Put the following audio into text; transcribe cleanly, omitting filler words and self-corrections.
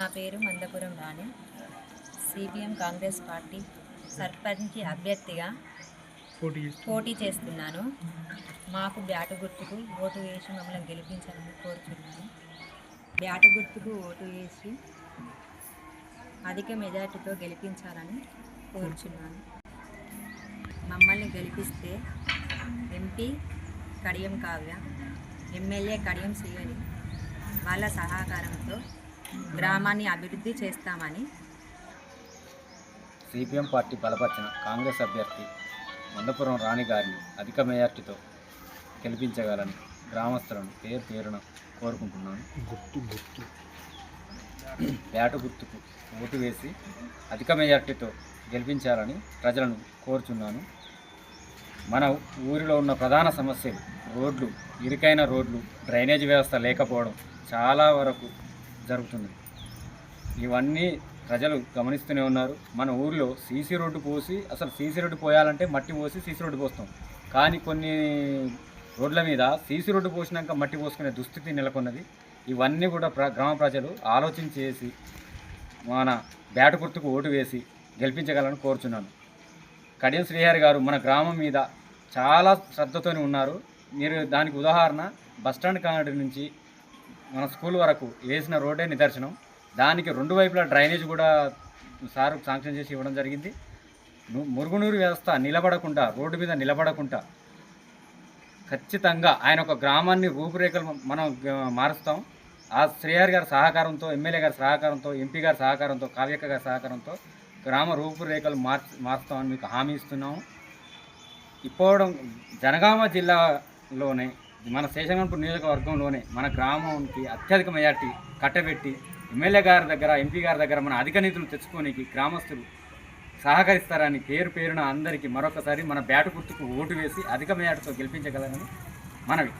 నా పేరు మందపురం రాణి. CPM Congress party sarpanch అభ్యర్థిగా పోటీ చేస్తున్నాను. మాకు బ్యాటు గుర్తుకు ఓటు వేసి మమ్మల్ని గెలిపించాలని కోరుతున్నాను. బ్యాటు గుర్తుకు ఓటు వేసి అధిక మెజార్టీతో గెలిపించాలని కోరుచున్నాను. మమ్మల్ని గెలిపిస్తే ఎంపీ కడియం కావ్య, ఎమ్మెల్యే కడియం శ్రీహరి వాళ్ళ సహకారంతో గ్రామాన్ని అభివృద్ధి చేస్తామని. సిపిఎం పార్టీ బలపరిచిన కాంగ్రెస్ అభ్యర్థి మందపురం రాణి గారిని అధిక మెజార్టీతో గెలిపించగలని గ్రామస్తులను పేరున కోరుకుంటున్నాను. బ్యాటు గుర్తుకు ఓటు వేసి అధిక మెజార్టీతో గెలిపించాలని ప్రజలను కోరుచున్నాను. మన ఊరిలో ఉన్న ప్రధాన సమస్యలు రోడ్లు, ఇరుకైన రోడ్లు, డ్రైనేజ్ వ్యవస్థ లేకపోవడం చాలా వరకు జరుగుతుంది. ఇవన్నీ ప్రజలు గమనిస్తూనే ఉన్నారు. మన ఊరిలో సీసీ రోడ్డు పోసి, అసలు సీసీ రోడ్డు పోయాలంటే మట్టి పోసి సీసీ రోడ్డు పోస్తాం, కానీ కొన్ని రోడ్ల మీద సీసీ రోడ్డు పోసినాక మట్టి పోసుకునే దుస్థితి నెలకొన్నది. ఇవన్నీ కూడా గ్రామ ప్రజలు ఆలోచించేసి మన బ్యాటు గుర్తుకు ఓటు వేసి గెలిపించగలని కోరుచున్నాను. కడియం శ్రీహరి గారు మన గ్రామం మీద చాలా శ్రద్ధతోనే ఉన్నారు. మీరు దానికి ఉదాహరణ బస్టాండ్ కాడి నుంచి మన స్కూల్ వరకు వేసిన రోడ్డే నిదర్శనం. దానికి రెండు వైపులా డ్రైనేజ్ కూడా సార్ శాంక్షన్ చేసి ఇవ్వడం జరిగింది. మురుగునీరు వ్యవస్థ నిలబడకుండా, రోడ్డు మీద నిలబడకుండా ఖచ్చితంగా ఆయన ఒక గ్రామాన్ని రూపురేఖలు మనం మారుస్తాం. ఆ శ్రీహరి గారి సహకారంతో, ఎమ్మెల్యే గారి సహకారంతో, ఎంపీ గారి సహకారంతో, కావ్యక్క గారి సహకారంతో గ్రామ రూపురేఖలు మారుస్తామని మీకు హామీ ఇస్తున్నాము. ఇప్పుడు జనగామ జిల్లాలోనే మన శేషంగంపూర్ నియోజకవర్గంలోనే మన గ్రామానికి అత్యధిక మెజార్టీ కట్టబెట్టి ఎమ్మెల్యే గారి దగ్గర, ఎంపీ గారి దగ్గర మన అధిక నిధులు తెచ్చుకోనికి గ్రామస్తులు సహకరిస్తారని పేరున అందరికీ మరొకసారి మన బ్యాటు గుర్తుకు ఓటు వేసి అధిక మెజార్టీతో గెలిపించగలరని మనవి.